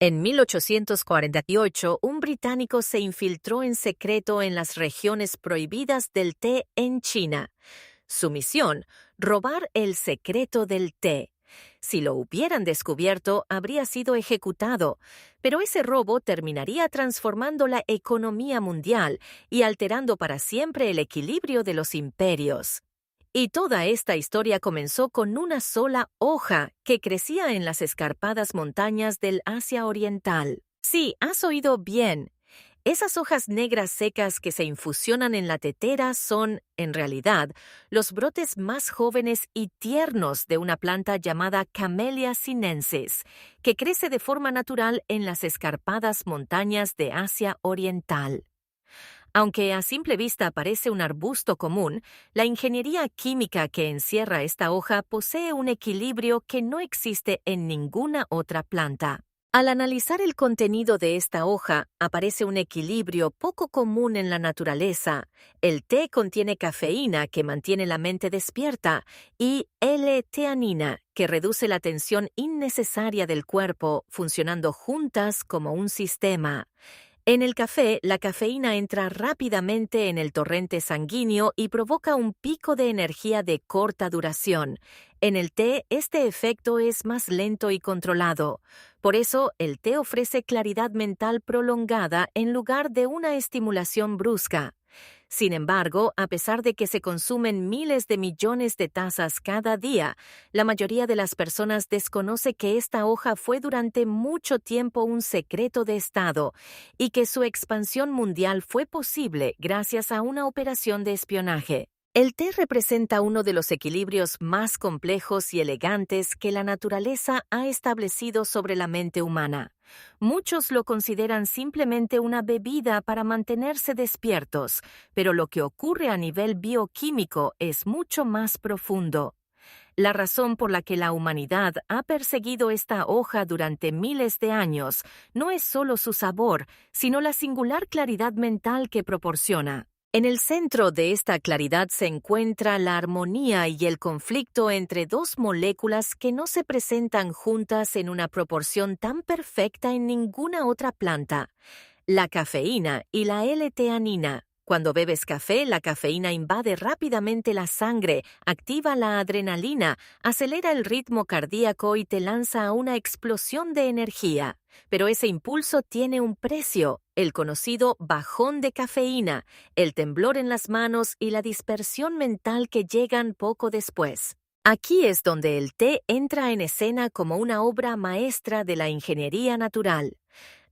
En 1848, un británico se infiltró en secreto en las regiones prohibidas del té en China. Su misión, robar el secreto del té. Si lo hubieran descubierto, habría sido ejecutado, pero ese robo terminaría transformando la economía mundial y alterando para siempre el equilibrio de los imperios. Y toda esta historia comenzó con una sola hoja que crecía en las escarpadas montañas del Asia Oriental. Sí, has oído bien. Esas hojas negras secas que se infusionan en la tetera son, en realidad, los brotes más jóvenes y tiernos de una planta llamada Camellia sinensis, que crece de forma natural en las escarpadas montañas de Asia Oriental. Aunque a simple vista parece un arbusto común, la ingeniería química que encierra esta hoja posee un equilibrio que no existe en ninguna otra planta. Al analizar el contenido de esta hoja, aparece un equilibrio poco común en la naturaleza. El té contiene cafeína, que mantiene la mente despierta, y L-teanina, que reduce la tensión innecesaria del cuerpo, funcionando juntas como un sistema. En el café, la cafeína entra rápidamente en el torrente sanguíneo y provoca un pico de energía de corta duración. En el té, este efecto es más lento y controlado. Por eso, el té ofrece claridad mental prolongada en lugar de una estimulación brusca. Sin embargo, a pesar de que se consumen miles de millones de tazas cada día, la mayoría de las personas desconoce que esta hoja fue durante mucho tiempo un secreto de Estado y que su expansión mundial fue posible gracias a una operación de espionaje. El té representa uno de los equilibrios más complejos y elegantes que la naturaleza ha establecido sobre la mente humana. Muchos lo consideran simplemente una bebida para mantenerse despiertos, pero lo que ocurre a nivel bioquímico es mucho más profundo. La razón por la que la humanidad ha perseguido esta hoja durante miles de años no es solo su sabor, sino la singular claridad mental que proporciona. En el centro de esta claridad se encuentra la armonía y el conflicto entre dos moléculas que no se presentan juntas en una proporción tan perfecta en ninguna otra planta: la cafeína y la L-teanina. Cuando bebes café, la cafeína invade rápidamente la sangre, activa la adrenalina, acelera el ritmo cardíaco y te lanza a una explosión de energía. Pero ese impulso tiene un precio: el conocido bajón de cafeína, el temblor en las manos y la dispersión mental que llegan poco después. Aquí es donde el té entra en escena como una obra maestra de la ingeniería natural.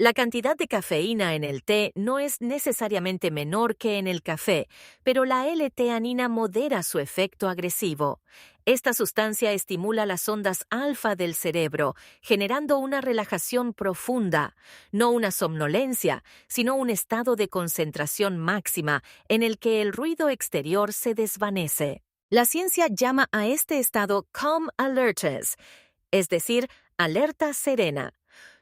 La cantidad de cafeína en el té no es necesariamente menor que en el café, pero la L-teanina modera su efecto agresivo. Esta sustancia estimula las ondas alfa del cerebro, generando una relajación profunda, no una somnolencia, sino un estado de concentración máxima en el que el ruido exterior se desvanece. La ciencia llama a este estado calm alertness, es decir, alerta serena.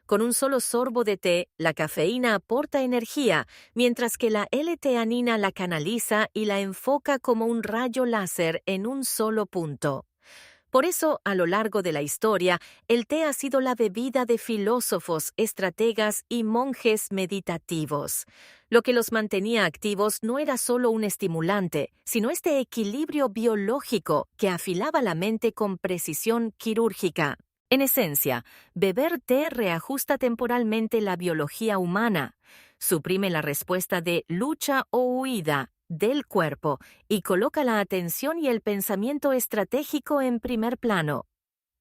Con un solo sorbo de té, la cafeína aporta energía, mientras que la L-teanina la canaliza y la enfoca como un rayo láser en un solo punto. Por eso, a lo largo de la historia, el té ha sido la bebida de filósofos, estrategas y monjes meditativos. Lo que los mantenía activos no era solo un estimulante, sino este equilibrio biológico que afilaba la mente con precisión quirúrgica. En esencia, beber té reajusta temporalmente la biología humana, suprime la respuesta de lucha o huida del cuerpo y coloca la atención y el pensamiento estratégico en primer plano.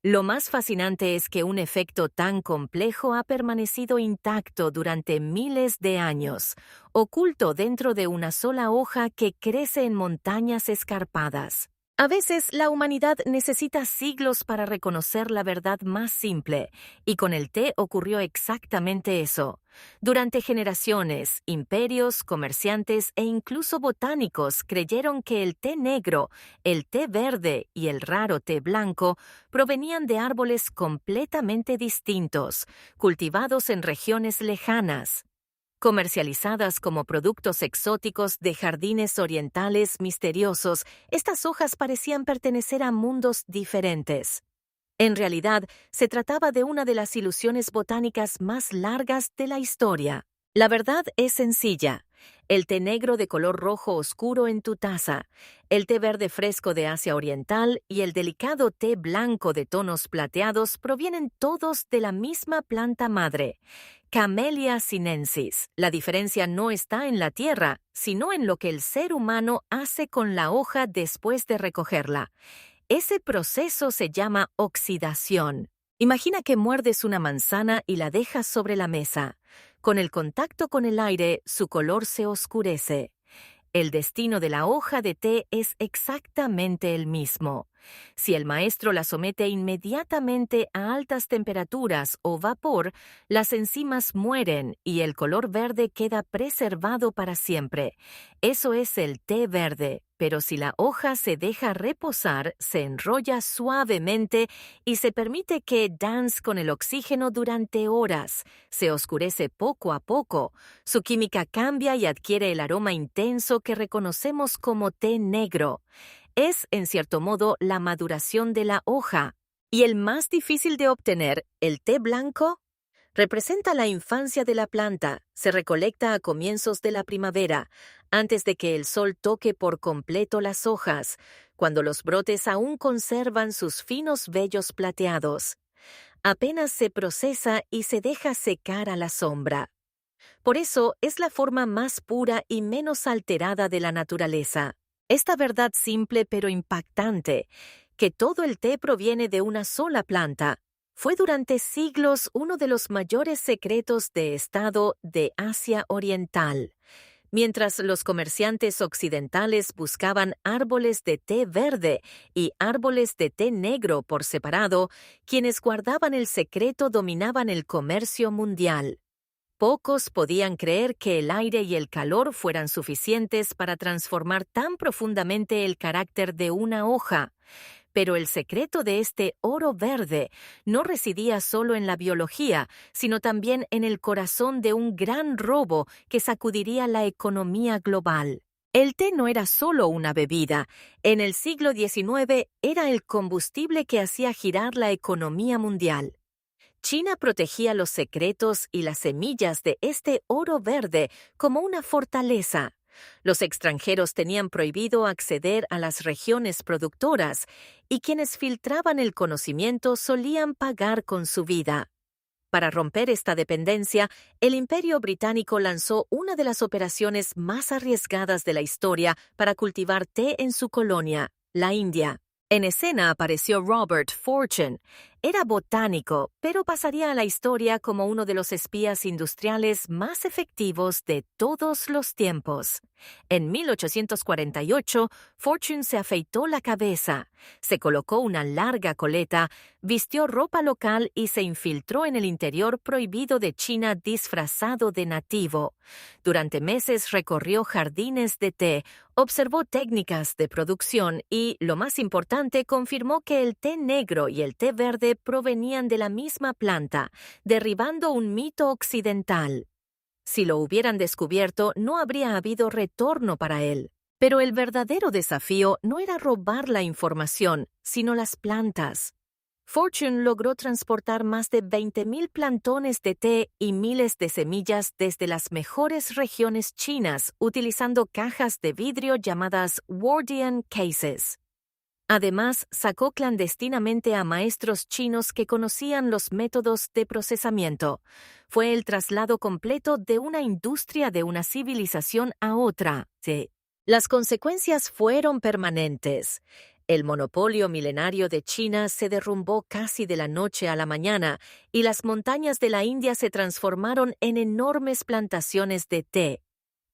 Lo más fascinante es que un efecto tan complejo ha permanecido intacto durante miles de años, oculto dentro de una sola hoja que crece en montañas escarpadas. A veces la humanidad necesita siglos para reconocer la verdad más simple, y con el té ocurrió exactamente eso. Durante generaciones, imperios, comerciantes e incluso botánicos creyeron que el té negro, el té verde y el raro té blanco provenían de árboles completamente distintos, cultivados en regiones lejanas. Comercializadas como productos exóticos de jardines orientales misteriosos, estas hojas parecían pertenecer a mundos diferentes. En realidad, se trataba de una de las ilusiones botánicas más largas de la historia. La verdad es sencilla. El té negro de color rojo oscuro en tu taza, el té verde fresco de Asia Oriental y el delicado té blanco de tonos plateados provienen todos de la misma planta madre, Camellia sinensis. La diferencia no está en la tierra, sino en lo que el ser humano hace con la hoja después de recogerla. Ese proceso se llama oxidación. Imagina que muerdes una manzana y la dejas sobre la mesa. Con el contacto con el aire, su color se oscurece. El destino de la hoja de té es exactamente el mismo. Si el maestro la somete inmediatamente a altas temperaturas o vapor, las enzimas mueren y el color verde queda preservado para siempre. Eso es el té verde, pero si la hoja se deja reposar, se enrolla suavemente y se permite que dance con el oxígeno durante horas. Se oscurece poco a poco. Su química cambia y adquiere el aroma intenso que reconocemos como té negro. Es, en cierto modo, la maduración de la hoja. Y el más difícil de obtener, el té blanco, representa la infancia de la planta. Se recolecta a comienzos de la primavera, antes de que el sol toque por completo las hojas, cuando los brotes aún conservan sus finos vellos plateados. Apenas se procesa y se deja secar a la sombra. Por eso es la forma más pura y menos alterada de la naturaleza. Esta verdad simple pero impactante, que todo el té proviene de una sola planta, fue durante siglos uno de los mayores secretos de Estado de Asia Oriental. Mientras los comerciantes occidentales buscaban árboles de té verde y árboles de té negro por separado, quienes guardaban el secreto dominaban el comercio mundial. Pocos podían creer que el aire y el calor fueran suficientes para transformar tan profundamente el carácter de una hoja. Pero el secreto de este oro verde no residía solo en la biología, sino también en el corazón de un gran robo que sacudiría la economía global. El té no era solo una bebida. En el siglo XIX era el combustible que hacía girar la economía mundial. China protegía los secretos y las semillas de este oro verde como una fortaleza. Los extranjeros tenían prohibido acceder a las regiones productoras y quienes filtraban el conocimiento solían pagar con su vida. Para romper esta dependencia, el Imperio Británico lanzó una de las operaciones más arriesgadas de la historia para cultivar té en su colonia, la India. En escena apareció Robert Fortune. Era botánico, pero pasaría a la historia como uno de los espías industriales más efectivos de todos los tiempos. En 1848, Fortune se afeitó la cabeza, se colocó una larga coleta, vistió ropa local y se infiltró en el interior prohibido de China disfrazado de nativo. Durante meses recorrió jardines de té, observó técnicas de producción y, lo más importante, confirmó que el té negro y el té verde provenían de la misma planta, derribando un mito occidental. Si lo hubieran descubierto, no habría habido retorno para él. Pero el verdadero desafío no era robar la información, sino las plantas. Fortune logró transportar más de 20,000 plantones de té y miles de semillas desde las mejores regiones chinas, utilizando cajas de vidrio llamadas Wardian Cases. Además, sacó clandestinamente a maestros chinos que conocían los métodos de procesamiento. Fue el traslado completo de una industria de una civilización a otra. Sí. Las consecuencias fueron permanentes. El monopolio milenario de China se derrumbó casi de la noche a la mañana y las montañas de la India se transformaron en enormes plantaciones de té.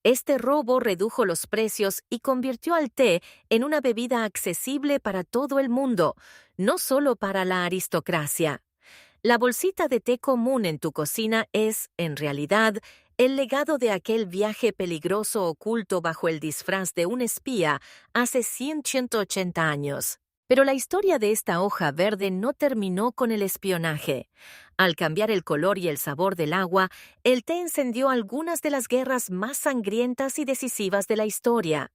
Este robo redujo los precios y convirtió al té en una bebida accesible para todo el mundo, no solo para la aristocracia. La bolsita de té común en tu cocina es, en realidad, el legado de aquel viaje peligroso oculto bajo el disfraz de un espía hace 180 años. Pero la historia de esta hoja verde no terminó con el espionaje. Al cambiar el color y el sabor del agua, el té encendió algunas de las guerras más sangrientas y decisivas de la historia.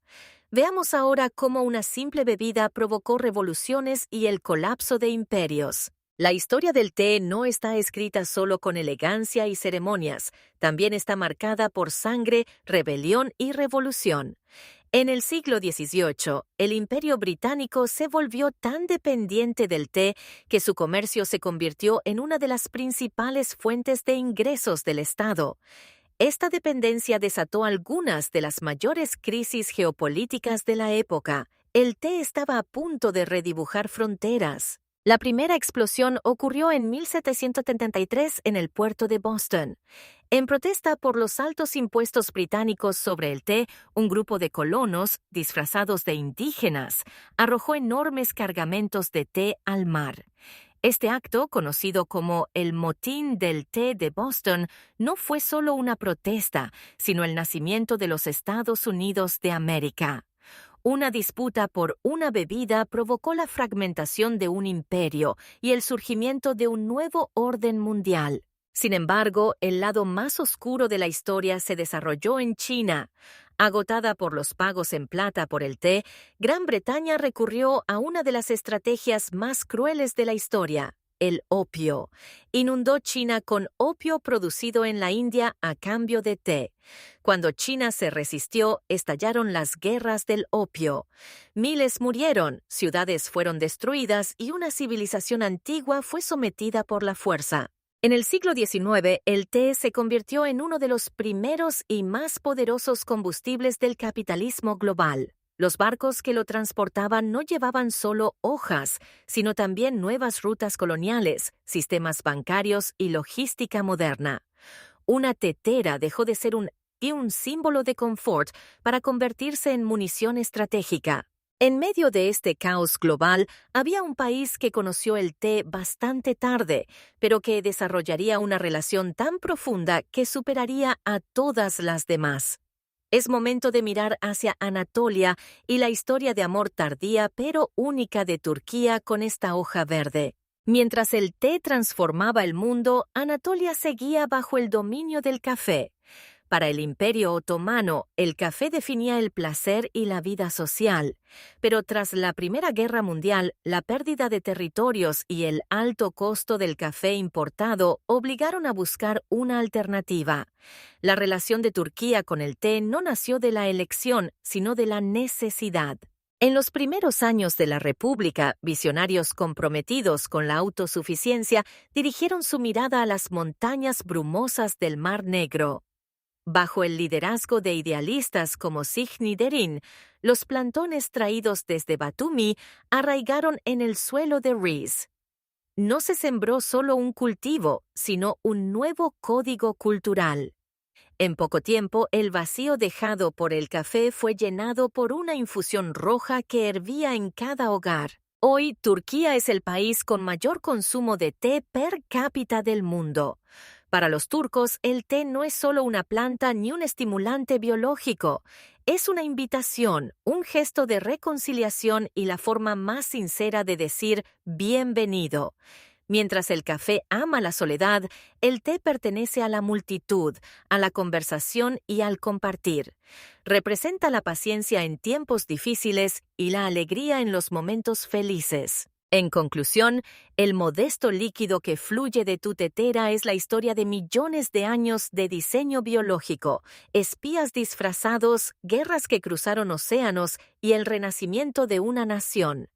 Veamos ahora cómo una simple bebida provocó revoluciones y el colapso de imperios. La historia del té no está escrita solo con elegancia y ceremonias, también está marcada por sangre, rebelión y revolución. En el siglo XVIII, el Imperio Británico se volvió tan dependiente del té que su comercio se convirtió en una de las principales fuentes de ingresos del Estado. Esta dependencia desató algunas de las mayores crisis geopolíticas de la época. El té estaba a punto de redibujar fronteras. La primera explosión ocurrió en 1773 en el puerto de Boston. En protesta por los altos impuestos británicos sobre el té, un grupo de colonos, disfrazados de indígenas, arrojó enormes cargamentos de té al mar. Este acto, conocido como el Motín del Té de Boston, no fue solo una protesta, sino el nacimiento de los Estados Unidos de América. Una disputa por una bebida provocó la fragmentación de un imperio y el surgimiento de un nuevo orden mundial. Sin embargo, el lado más oscuro de la historia se desarrolló en China. Agotada por los pagos en plata por el té, Gran Bretaña recurrió a una de las estrategias más crueles de la historia, el opio. Inundó China con opio producido en la India a cambio de té. Cuando China se resistió, estallaron las guerras del opio. Miles murieron, ciudades fueron destruidas y una civilización antigua fue sometida por la fuerza. En el siglo XIX, el té se convirtió en uno de los primeros y más poderosos combustibles del capitalismo global. Los barcos que lo transportaban no llevaban solo hojas, sino también nuevas rutas coloniales, sistemas bancarios y logística moderna. Una tetera dejó de ser un símbolo de confort para convertirse en munición estratégica. En medio de este caos global, había un país que conoció el té bastante tarde, pero que desarrollaría una relación tan profunda que superaría a todas las demás. Es momento de mirar hacia Anatolia y la historia de amor tardía pero única de Turquía con esta hoja verde. Mientras el té transformaba el mundo, Anatolia seguía bajo el dominio del café. Para el Imperio Otomano, el café definía el placer y la vida social. Pero tras la Primera Guerra Mundial, la pérdida de territorios y el alto costo del café importado obligaron a buscar una alternativa. La relación de Turquía con el té no nació de la elección, sino de la necesidad. En los primeros años de la República, visionarios comprometidos con la autosuficiencia dirigieron su mirada a las montañas brumosas del Mar Negro. Bajo el liderazgo de idealistas como Zihni Derin, los plantones traídos desde Batumi arraigaron en el suelo de Rize. No se sembró solo un cultivo, sino un nuevo código cultural. En poco tiempo, el vacío dejado por el café fue llenado por una infusión roja que hervía en cada hogar. Hoy, Turquía es el país con mayor consumo de té per cápita del mundo. Para los turcos, el té no es solo una planta ni un estimulante biológico. Es una invitación, un gesto de reconciliación y la forma más sincera de decir bienvenido. Mientras el café ama la soledad, el té pertenece a la multitud, a la conversación y al compartir. Representa la paciencia en tiempos difíciles y la alegría en los momentos felices. En conclusión, el modesto líquido que fluye de tu tetera es la historia de millones de años de diseño biológico, espías disfrazados, guerras que cruzaron océanos y el renacimiento de una nación.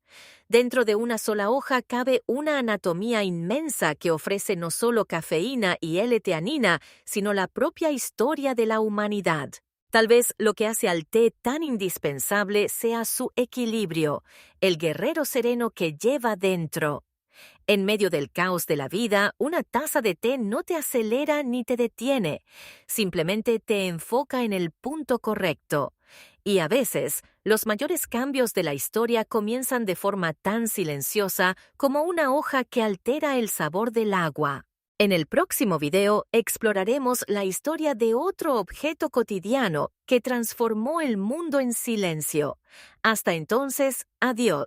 Dentro de una sola hoja cabe una anatomía inmensa que ofrece no solo cafeína y L-teanina, sino la propia historia de la humanidad. Tal vez lo que hace al té tan indispensable sea su equilibrio, el guerrero sereno que lleva dentro. En medio del caos de la vida, una taza de té no te acelera ni te detiene, simplemente te enfoca en el punto correcto. Y a veces, los mayores cambios de la historia comienzan de forma tan silenciosa como una hoja que altera el sabor del agua. En el próximo video exploraremos la historia de otro objeto cotidiano que transformó el mundo en silencio. Hasta entonces, adiós.